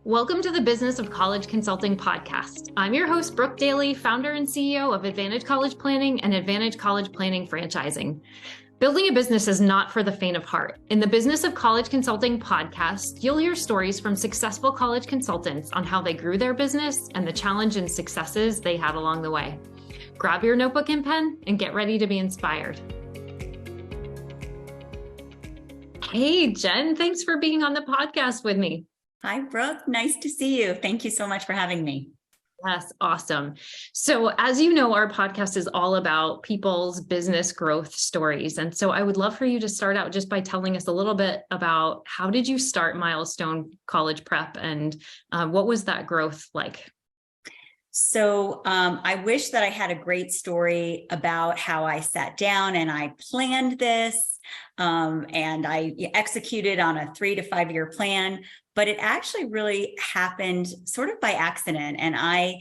Welcome to the Business of College Consulting podcast. I'm your host, Brooke Daly, founder and CEO of Advantage College Planning and Advantage College Planning Franchising. Building a business is not for the faint of heart. In the Business of College Consulting podcast, you'll hear stories from successful college consultants on how they grew their business and the challenge and successes they had along the way. Grab your notebook and pen and get ready to be inspired. Hey, Jen, thanks for being on the podcast with me. Hi, Brooke. Nice to see you. Thank you so much for having me. Yes, awesome. So as you know, our podcast is all about people's business growth stories. And so I would love for you to start out just by telling us a little bit about how did you start Milestone College Prep and what was that growth like? So I wish that I had a great story about how I sat down and I planned this and I executed on a 3 to 5 year plan, but it actually really happened sort of by accident. And I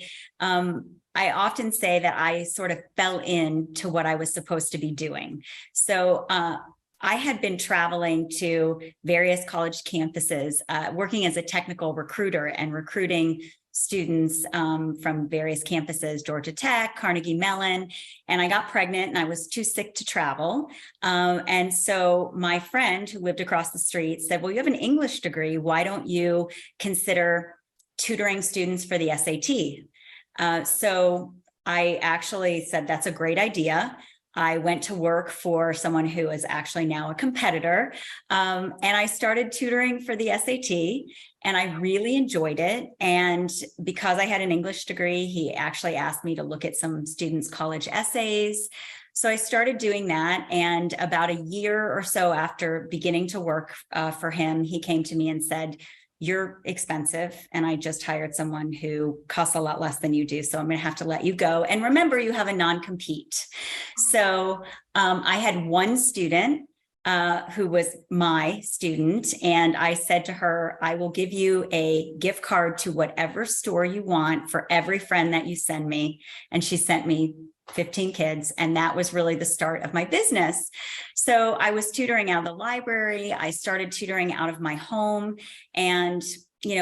often say that I sort of fell into what I was supposed to be doing. So I had been traveling to various college campuses, working as a technical recruiter and recruiting students from various campuses, Georgia Tech, Carnegie Mellon, and I got pregnant and I was too sick to travel. And so my friend who lived across the street said, well, you have an English degree. Why don't you consider tutoring students for the SAT? So I actually said, that's a great idea. I went to work for someone who is actually now a competitor, and I started tutoring for the SAT, and I really enjoyed it. And because I had an English degree, he actually asked me to look at some students' college essays. So I started doing that, and about a year or so after beginning to work for him, he came to me and said, you're expensive, and I just hired someone who costs a lot less than you do, so I'm going to have to let you go. And remember, you have a non-compete. So I had one student who was my student, and I said to her, I will give you a gift card to whatever store you want for every friend that you send me. And she sent me 15 kids. And that was really the start of my business. So I was tutoring out of the library. I started tutoring out of my home. And,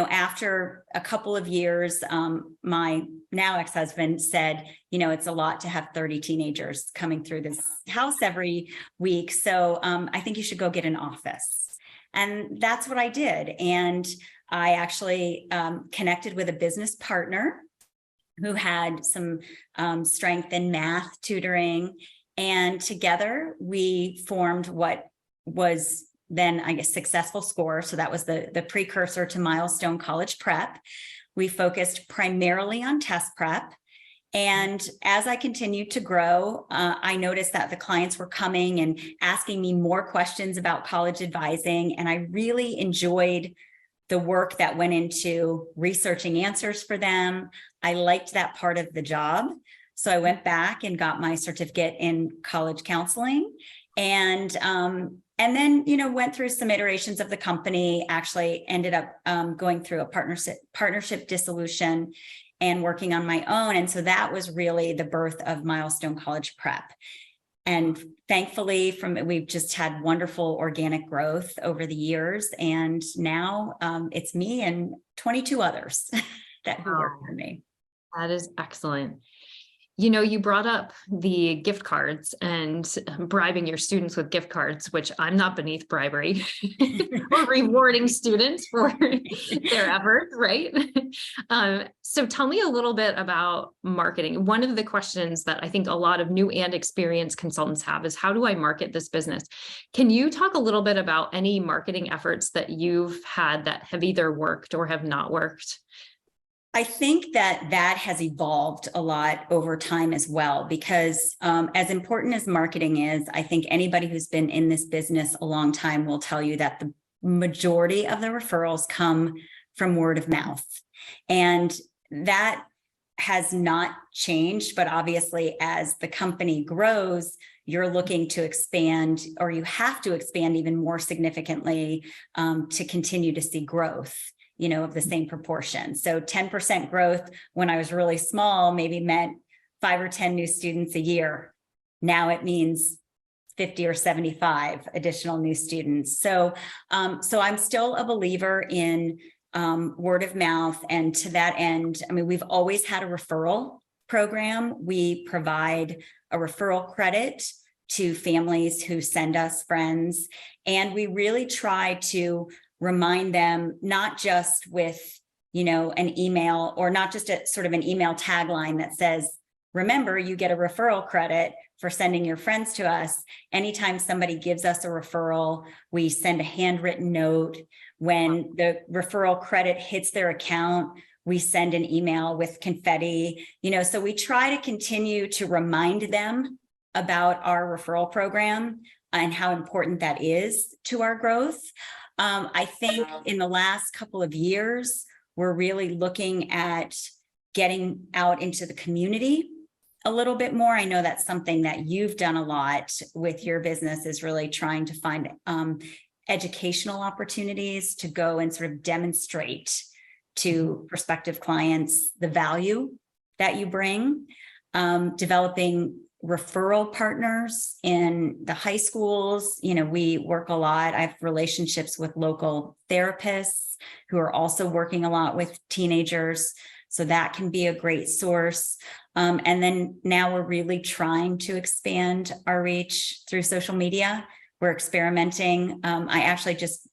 after a couple of years, my now ex-husband said, it's a lot to have 30 teenagers coming through this house every week. So I think you should go get an office. And that's what I did. And I actually connected with a business partner who had some strength in math tutoring. And together we formed what was then, I guess, Successful Score. So that was the precursor to Milestone College Prep. We focused primarily on test prep. And as I continued to grow, I noticed that the clients were coming and asking me more questions about college advising. And I really enjoyed the work that went into researching answers for them. I liked that part of the job. So I went back and got my certificate in college counseling, and then, went through some iterations of the company, actually ended up going through a partnership dissolution and working on my own. And so that was really the birth of Milestone College Prep. And thankfully, we've just had wonderful organic growth over the years. And now it's me and 22 others who work for me. That is excellent. You brought up the gift cards and bribing your students with gift cards, which I'm not beneath bribery or rewarding students for their efforts, right? So tell me a little bit about marketing. One of the questions that I think a lot of new and experienced consultants have is, how do I market this business? Can you talk a little bit about any marketing efforts that you've had that have either worked or have not worked? I think that has evolved a lot over time as well, because as important as marketing is, I think anybody who's been in this business a long time will tell you that the majority of the referrals come from word of mouth. And that has not changed, but obviously as the company grows, you're looking to expand, or you have to expand even more significantly to continue to see growth, of the same proportion. So 10% growth when I was really small maybe meant 5 or 10 new students a year. Now it means 50 or 75 additional new students. So I'm still a believer in word of mouth. And to that end, I mean, we've always had a referral program. We provide a referral credit to families who send us friends. And we really try to remind them, not just with, an email, or not just a sort of an email tagline that says, remember, you get a referral credit for sending your friends to us. Anytime somebody gives us a referral, we send a handwritten note. When the referral credit hits their account, we send an email with confetti, so we try to continue to remind them about our referral program and how important that is to our growth. I think in the last couple of years, we're really looking at getting out into the community a little bit more. I know that's something that you've done a lot with your business, is really trying to find educational opportunities to go and sort of demonstrate to prospective clients the value that you bring, developing referral partners in the high schools. We work a lot. I have relationships with local therapists who are also working a lot with teenagers. So that can be a great source. And then now we're really trying to expand our reach through social media. We're experimenting. I actually just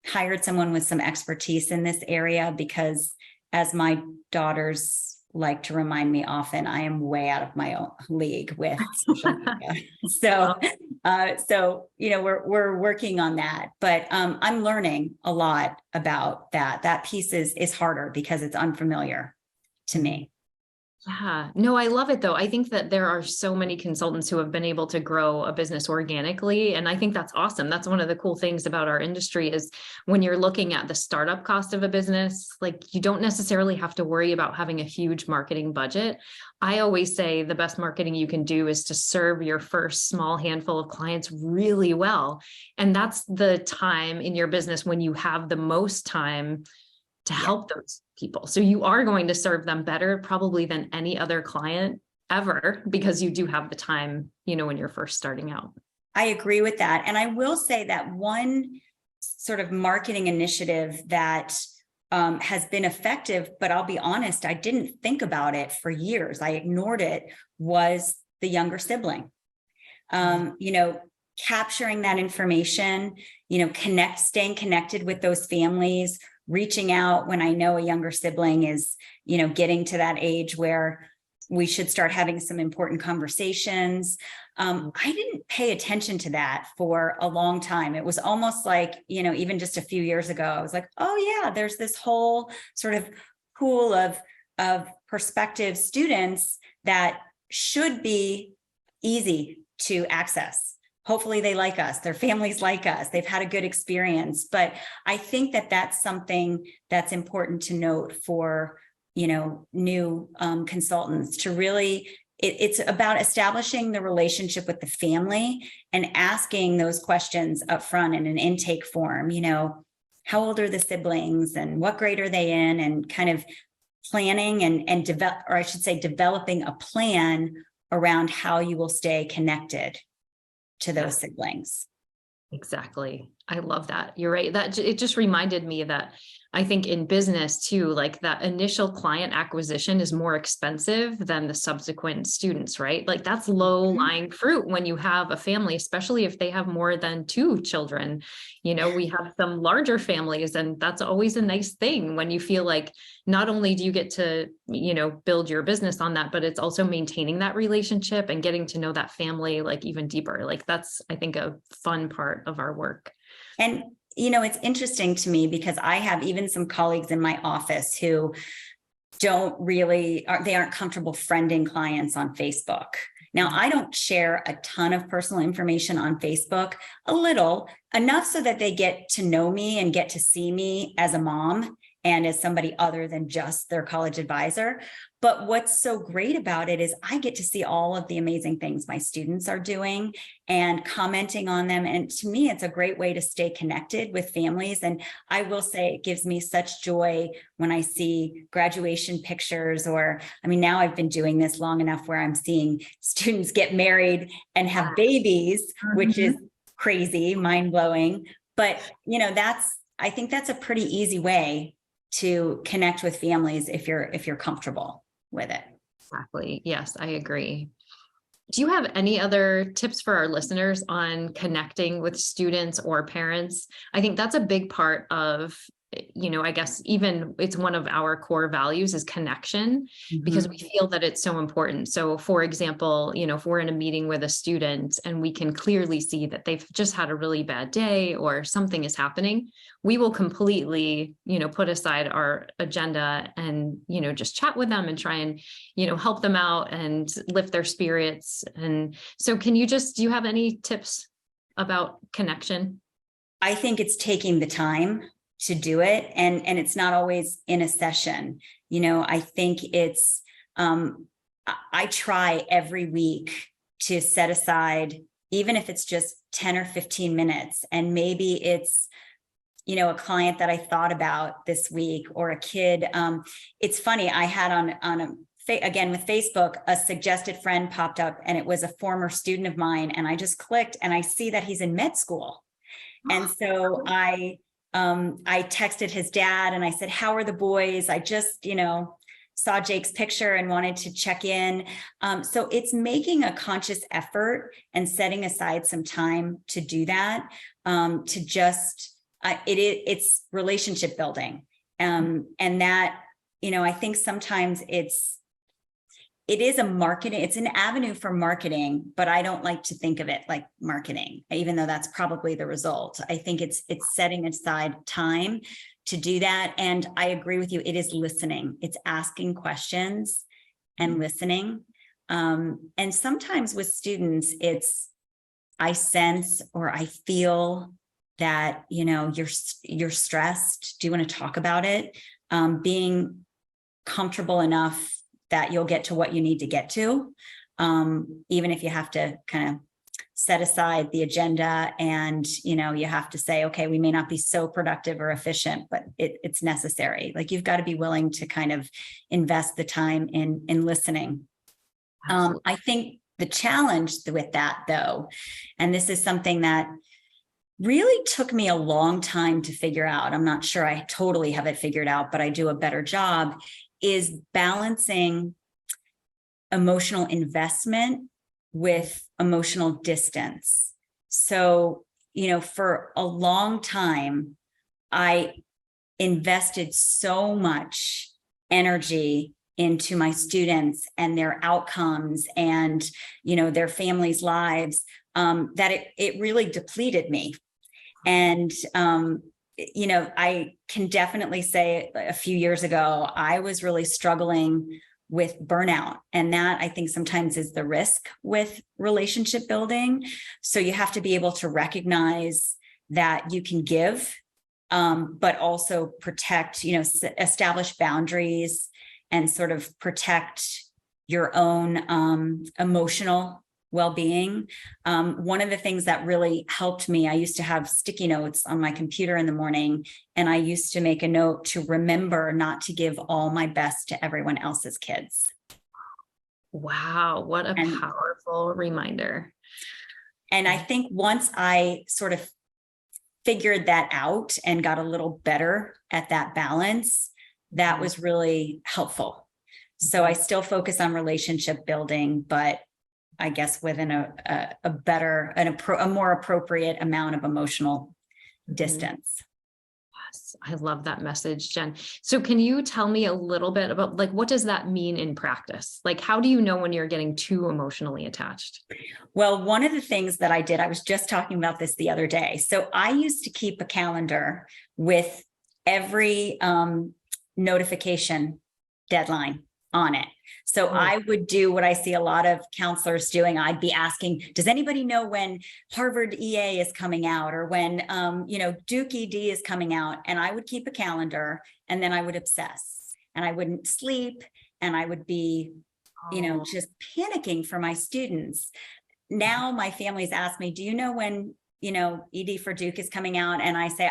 hired someone with some expertise in this area because, as my daughters like to remind me often, I am way out of my own league with social media. So we're working on that, but I'm learning a lot about that. That piece is harder because it's unfamiliar to me. Yeah, no, I love it though. I think that there are so many consultants who have been able to grow a business organically. And I think that's awesome. That's one of the cool things about our industry is when you're looking at the startup cost of a business, like you don't necessarily have to worry about having a huge marketing budget. I always say the best marketing you can do is to serve your first small handful of clients really well. And that's the time in your business when you have the most time to help those people. So you are going to serve them better probably than any other client ever, because you do have the time, when you're first starting out. I agree with that. And I will say that one sort of marketing initiative that has been effective, but I'll be honest, I didn't think about it for years. I ignored it, was the younger sibling. Capturing that information, staying connected with those families, reaching out when I know a younger sibling is, getting to that age where we should start having some important conversations. I didn't pay attention to that for a long time. It was almost like, even just a few years ago, I was like, oh yeah, there's this whole sort of pool of prospective students that should be easy to access. Hopefully they like us, their families like us, they've had a good experience. But I think that that's something that's important to note for, new consultants to really, it's about establishing the relationship with the family and asking those questions up front in an intake form, how old are the siblings and what grade are they in, and kind of planning and developing a plan around how you will stay connected to those siblings. Exactly. I love that. You're right. That it just reminded me that I think in business too, like that initial client acquisition is more expensive than the subsequent students, right? Like that's low lying fruit when you have a family, especially if they have more than 2 children. We have some larger families, and that's always a nice thing when you feel like not only do you get to, build your business on that, but it's also maintaining that relationship and getting to know that family like even deeper. Like that's, I think, a fun part of our work. And it's interesting to me because I have even some colleagues in my office who they aren't comfortable friending clients on Facebook. Now, I don't share a ton of personal information on Facebook, a little, enough so that they get to know me and get to see me as a mom and as somebody other than just their college advisor. But what's so great about it is I get to see all of the amazing things my students are doing and commenting on them. And to me, it's a great way to stay connected with families. And I will say it gives me such joy when I see graduation pictures, or, now I've been doing this long enough where I'm seeing students get married and have babies, which is crazy, mind blowing. But, I think that's a pretty easy way to connect with families if you're comfortable with it. Exactly. Yes, I agree. Do you have any other tips for our listeners on connecting with students or parents? I think that's a big part of, I guess even it's one of our core values is connection, because we feel that it's so important. So for example, if we're in a meeting with a student and we can clearly see that they've just had a really bad day or something is happening, we will completely, put aside our agenda and, just chat with them and try and, help them out and lift their spirits. And so do you have any tips about connection? I think it's taking the time to do it. And it's not always in a session. I think it's, I try every week to set aside, even if it's just 10 or 15 minutes, and maybe it's, a client that I thought about this week or a kid. It's funny. I had again, with Facebook, a suggested friend popped up, and it was a former student of mine. And I just clicked and I see that he's in med school. And so I texted his dad and I said, how are the boys? I just, saw Jake's picture and wanted to check in. So it's making a conscious effort and setting aside some time to do that, to just, it's relationship building. And that, I think sometimes it is it's an avenue for marketing, but I don't like to think of it like marketing, even though that's probably the result. I think it's setting aside time to do that. And I agree with you. It is listening. It's asking questions and listening. And sometimes with students, I sense or I feel that, you're stressed. Do you want to talk about it? Being comfortable enough that you'll get to what you need to get to, even if you have to kind of set aside the agenda and, you have to say, okay, we may not be so productive or efficient, but it's necessary. Like you've got to be willing to kind of invest the time in listening. I think the challenge with that though, and this is something that really took me a long time to figure out. I'm not sure I totally have it figured out, but I do a better job, is balancing emotional investment with emotional distance. So, for a long time, I invested so much energy into my students and their outcomes and, their families' lives, that it really depleted me. And, I can definitely say a few years ago, I was really struggling with burnout. And that I think sometimes is the risk with relationship building. So you have to be able to recognize that you can give, but also protect, establish boundaries and sort of protect your own emotional well-being. One of the things that really helped me, I used to have sticky notes on my computer in the morning, and I used to make a note to remember not to give all my best to everyone else's kids. Wow, what a powerful reminder. And I think once I sort of figured that out and got a little better at that balance, that was really helpful. So I still focus on relationship building, but I guess within a better and a more appropriate amount of emotional distance. Yes, I love that message, Jen. So can you tell me a little bit about what does that mean in practice? Like, how do you know when you're getting too emotionally attached? Well, one of the things that I did, I was just talking about this the other day. So I used to keep a calendar with every notification deadline on it. So I would do what I see a lot of counselors doing. I'd be asking, does anybody know when Harvard EA is coming out or when, Duke ED is coming out? And I would keep a calendar and then I would obsess and I wouldn't sleep and I would be, just panicking for my students. Now my family's asked me, do you know when, ED for Duke is coming out? And I say,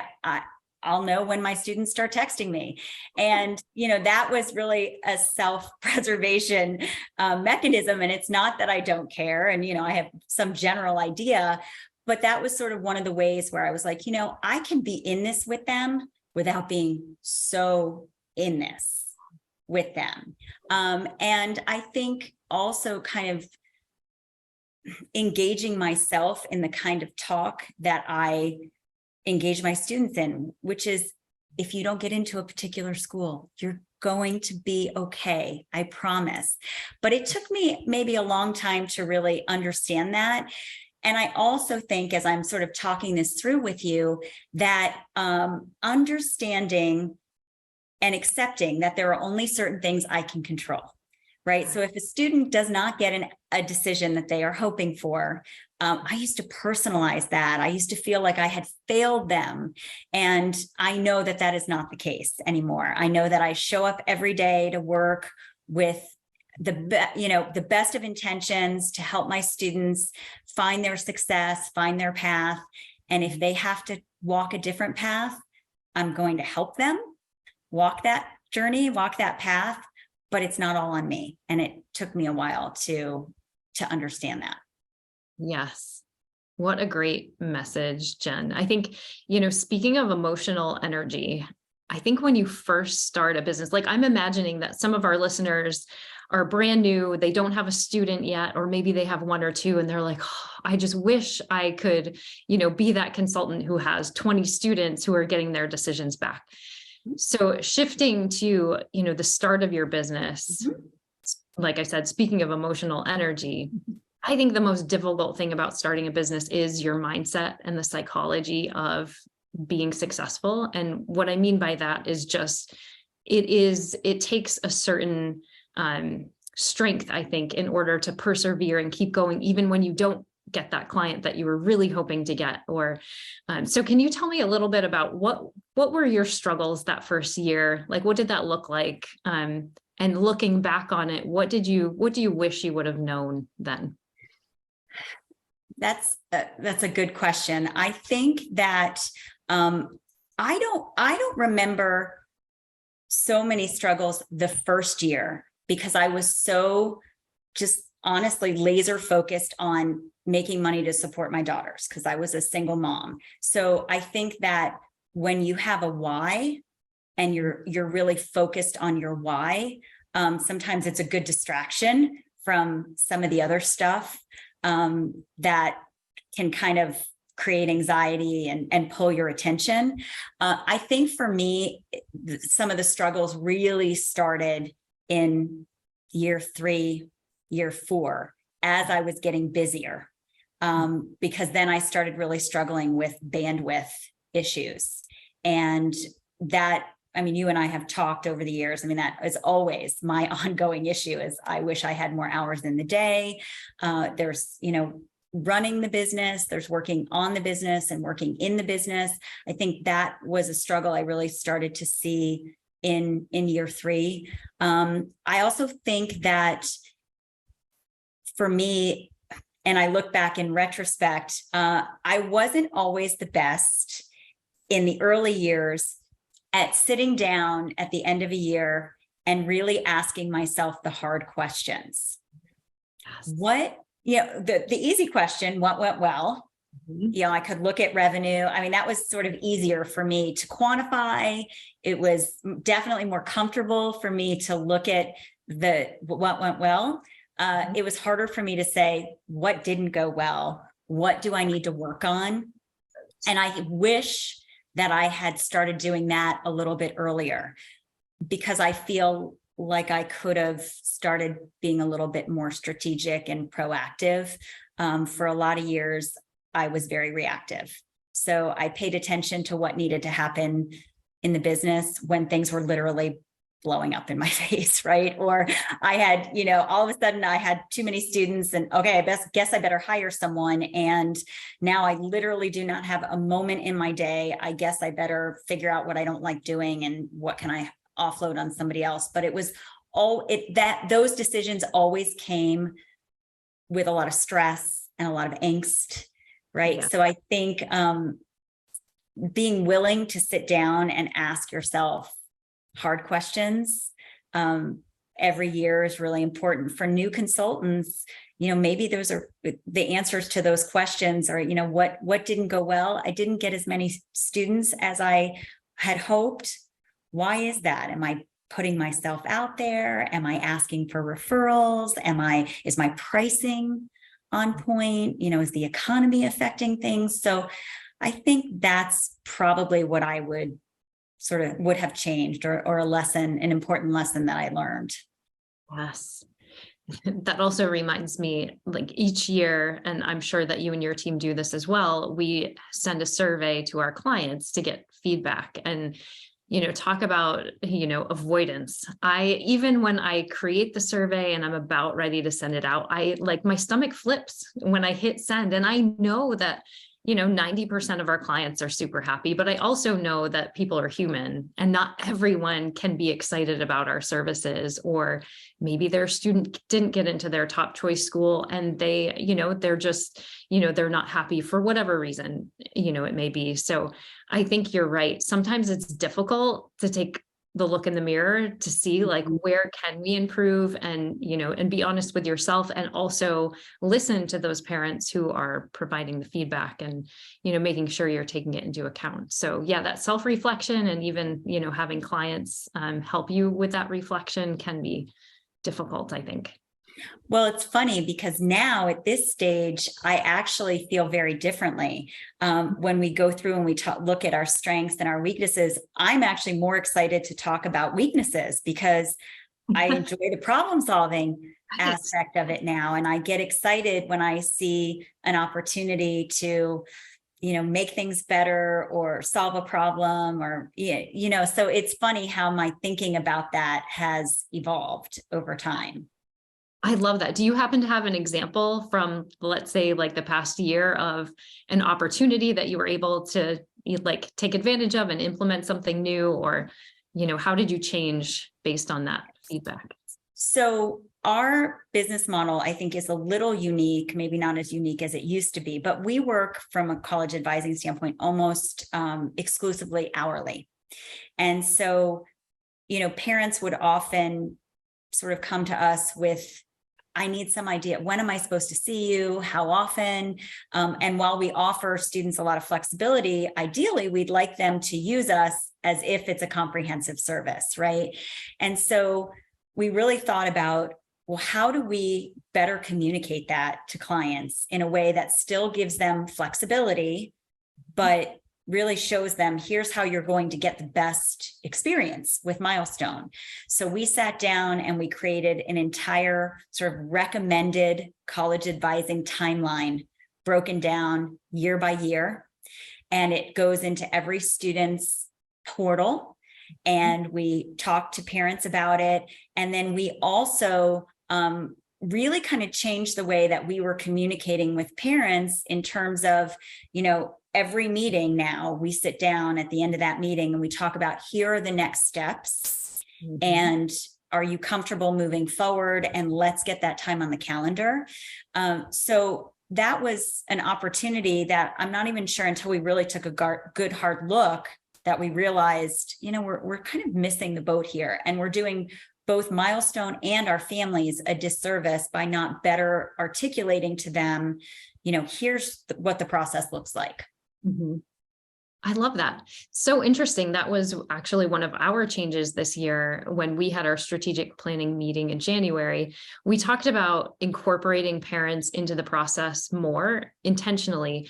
I'll know when my students start texting me. And, that was really a self-preservation mechanism. And it's not that I don't care. And, I have some general idea, but that was sort of one of the ways where I was like, I can be in this with them without being so in this with them. And I think also kind of engaging myself in the kind of talk that I engage my students in, which is, if you don't get into a particular school, you're going to be okay, I promise. But it took me maybe a long time to really understand that. And I also think, as I'm sort of talking this through with you, that understanding and accepting that there are only certain things I can control, right? So if a student does not get a decision that they are hoping for, I used to personalize that. I used to feel like I had failed them. And I know that that is not the case anymore. I know that I show up every day to work with the best of intentions to help my students find their success, find their path. And if they have to walk a different path, I'm going to help them walk that journey, walk that path, but it's not all on me. And it took me a while to understand that. Yes. What a great message, Jen. I think, speaking of emotional energy, I think when you first start a business, like I'm imagining that some of our listeners are brand new, they don't have a student yet, or maybe they have one or two, and they're like, oh, I just wish I could, be that consultant who has 20 students who are getting their decisions back. So shifting to, the start of your business, like I said, speaking of emotional energy, I think the most difficult thing about starting a business is your mindset and the psychology of being successful. And what I mean by that is just, it takes a certain strength, I think, in order to persevere and keep going, even when you don't get that client that you were really hoping to get. Or so can you tell me a little bit about what were your struggles that first year? Like, what did that look like? And looking back on it, what do you wish you would have known then? That's a good question. I think that I don't remember so many struggles the first year, because I was so just honestly laser focused on making money to support my daughters, because I was a single mom. So I think that when you have a why and you're really focused on your why, sometimes it's a good distraction from some of the other stuff that can kind of create anxiety and pull your attention. I think for me, some of the struggles really started in year 3, year 4, as I was getting busier, because then I started really struggling with bandwidth issues. And that, you and I have talked over the years. That is always my ongoing issue, is I wish I had more hours in the day. There's, running the business, there's working on the business and working in the business. I think that was a struggle I really started to see in year 3. I also think that for me, and I look back in retrospect, I wasn't always the best in the early years at sitting down at the end of a year and really asking myself the hard questions. Yes. The easy question, what went well? I could look at revenue. That was sort of easier for me to quantify. It was definitely more comfortable for me to look at what went well. It was harder for me to say, what didn't go well? What do I need to work on? And I wish that I had started doing that a little bit earlier, because I feel like I could have started being a little bit more strategic and proactive. For a lot of years, I was very reactive. So I paid attention to what needed to happen in the business when things were literally blowing up in my face, right? Or I had, all of a sudden I had too many students and okay, I guess I better hire someone. And now I literally do not have a moment in my day. I guess I better figure out what I don't like doing and what can I offload on somebody else. But it was those decisions always came with a lot of stress and a lot of angst, right? Yeah. So I think being willing to sit down and ask yourself hard questions every year is really important. For new consultants, maybe those are the answers to those questions, or what didn't go well. I didn't get as many students as I had hoped. Why is that? Am I putting myself out there? Am I asking for referrals? Is my pricing on point? Is the economy affecting things? So I think that's probably what I would have changed, or an important lesson that I learned. Yes. That also reminds me, like each year, and I'm sure that you and your team do this as well, we send a survey to our clients to get feedback and, talk about, avoidance. Even when I create the survey and I'm about ready to send it out, my stomach flips when I hit send. And I know that 90% of our clients are super happy, but I also know that people are human and not everyone can be excited about our services, or maybe their student didn't get into their top choice school and they're just, they're not happy for whatever reason, it may be. So I think you're right. Sometimes it's difficult to take the look in the mirror to see like, where can we improve, and, and be honest with yourself, and also listen to those parents who are providing the feedback, and, making sure you're taking it into account. So yeah, that self-reflection, and even, having clients help you with that reflection can be difficult, I think. Well, it's funny because now at this stage, I actually feel very differently. When we go through and we look at our strengths and our weaknesses, I'm actually more excited to talk about weaknesses because I enjoy the problem solving aspect of it now. And I get excited when I see an opportunity to, make things better or solve a problem, or, so it's funny how my thinking about that has evolved over time. I love that. Do you happen to have an example from, let's say, like the past year of an opportunity that you were able to take advantage of and implement something new, or, how did you change based on that feedback? So our business model, I think, is a little unique, maybe not as unique as it used to be, but we work from a college advising standpoint almost exclusively hourly. And so, parents would often sort of come to us with, I need some idea. When am I supposed to see you? How often? And while we offer students a lot of flexibility, ideally, we'd like them to use us as if it's a comprehensive service, right? And so we really thought about, well, how do we better communicate that to clients in a way that still gives them flexibility, but really shows them, here's how you're going to get the best experience with Milestone. So we sat down and we created an entire sort of recommended college advising timeline, broken down year by year. And it goes into every student's portal. And we talk to parents about it. And then we also really kind of changed the way that we were communicating with parents in terms of, every meeting now we sit down at the end of that meeting and we talk about, here are the next steps. Mm-hmm. And are you comfortable moving forward? And let's get that time on the calendar. So that was an opportunity that I'm not even sure until we really took a good hard look that we realized, we're kind of missing the boat here, and we're doing both Milestone and our families a disservice by not better articulating to them, here's what the process looks like. Mm-hmm. I love that. So interesting. That was actually one of our changes this year when we had our strategic planning meeting in January. We talked about incorporating parents into the process more intentionally,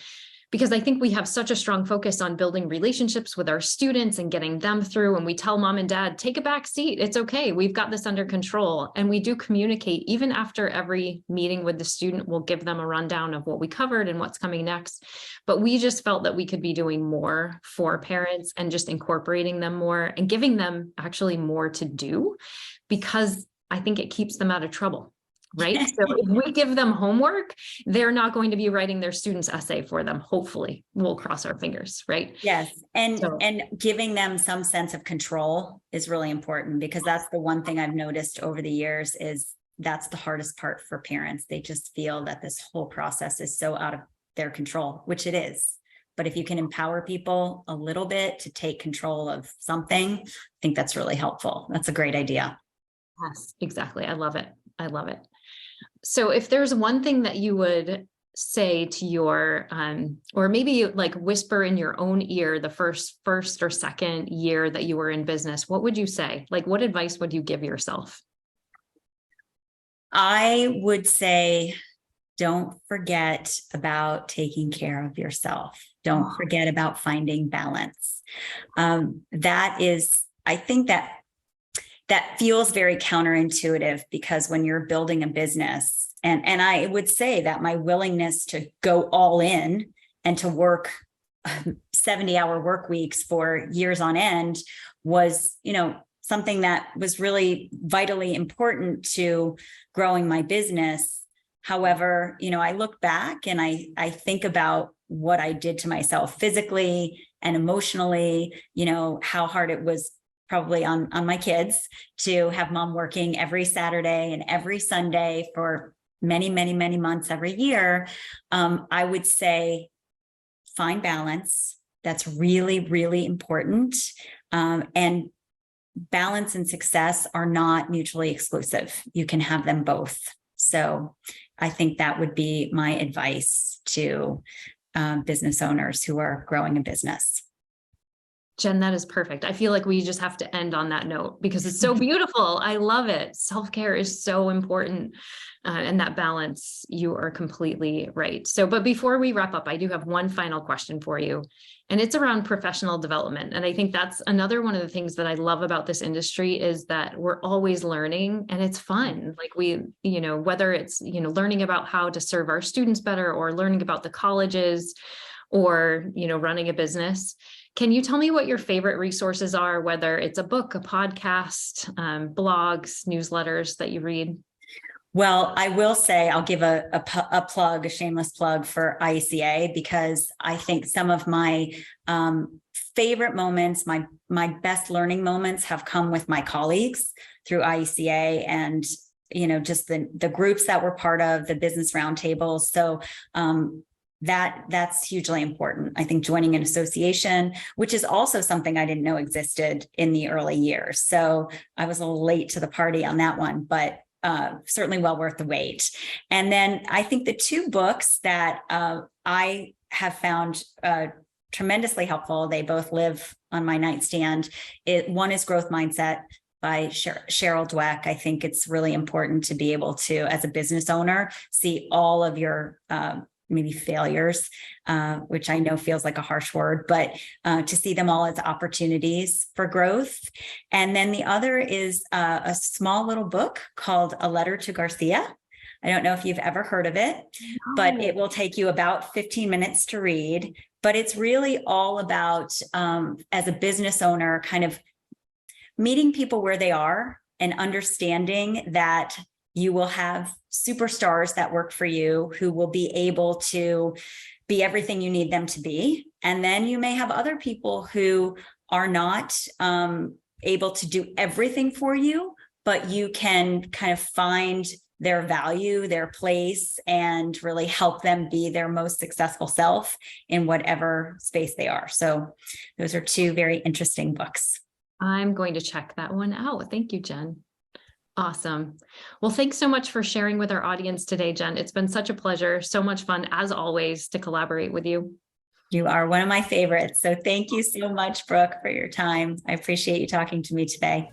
because I think we have such a strong focus on building relationships with our students and getting them through. And we tell mom and dad, take a back seat. It's okay. We've got this under control. And we do communicate even after every meeting with the student. We'll give them a rundown of what we covered and what's coming next. But we just felt that we could be doing more for parents and just incorporating them more and giving them actually more to do, because I think it keeps them out of trouble. Right. So if we give them homework, they're not going to be writing their student's essay for them. Hopefully, we'll cross our fingers. Right. Yes. And giving them some sense of control is really important, because that's the one thing I've noticed over the years is that's the hardest part for parents. They just feel that this whole process is so out of their control, which it is. But if you can empower people a little bit to take control of something, I think that's really helpful. That's a great idea. Yes, exactly. I love it. I love it. So if there's one thing that you would say to your, or maybe like whisper in your own ear the first or second year that you were in business, what would you say? Like, what advice would you give yourself? I would say, don't forget about taking care of yourself. Don't forget about finding balance. That is, I think that feels very counterintuitive, because when you're building a business, and I would say that my willingness to go all in and to work 70-hour work weeks for years on end was, something that was really vitally important to growing my business. However, I look back and I think about what I did to myself physically and emotionally, how hard it was probably on my kids to have mom working every Saturday and every Sunday for many, many, many months every year. I would say find balance. That's really, really important. And balance and success are not mutually exclusive. You can have them both. So I think that would be my advice to business owners who are growing a business. Jen, that is perfect. I feel like we just have to end on that note because it's so beautiful. I love it. Self-care is so important. And that balance, you are completely right. So, but before we wrap up, I do have one final question for you, and it's around professional development. And I think that's another one of the things that I love about this industry is that we're always learning and it's fun. Like whether it's, learning about how to serve our students better or learning about the colleges or, running a business. Can you tell me what your favorite resources are, whether it's a book, a podcast, blogs, newsletters that you read? Well, I will say I'll give a plug, a shameless plug for IECA, because I think some of my favorite moments, my best learning moments have come with my colleagues through IECA and, just the groups that we're part of, the business roundtables. So that's hugely important. I think joining an association, which is also something I didn't know existed in the early years. So I was a little late to the party on that one, but certainly well worth the wait. And then I think the two books that I have found tremendously helpful, they both live on my nightstand. One is Growth Mindset by Cheryl Dweck. I think it's really important to be able to, as a business owner, see all of your maybe failures, which I know feels like a harsh word, but to see them all as opportunities for growth. And then the other is a small little book called A Letter to Garcia. I don't know if you've ever heard of it, but it will take you about 15 minutes to read. But it's really all about, as a business owner, kind of meeting people where they are and understanding that you will have superstars that work for you who will be able to be everything you need them to be. And then you may have other people who are not able to do everything for you, but you can kind of find their value, their place, and really help them be their most successful self in whatever space they are. So those are two very interesting books. I'm going to check that one out. Thank you, Jen. Awesome. Well, thanks so much for sharing with our audience today, Jen. It's been such a pleasure. So much fun, as always, to collaborate with you. You are one of my favorites. So thank you so much, Brooke, for your time. I appreciate you talking to me today.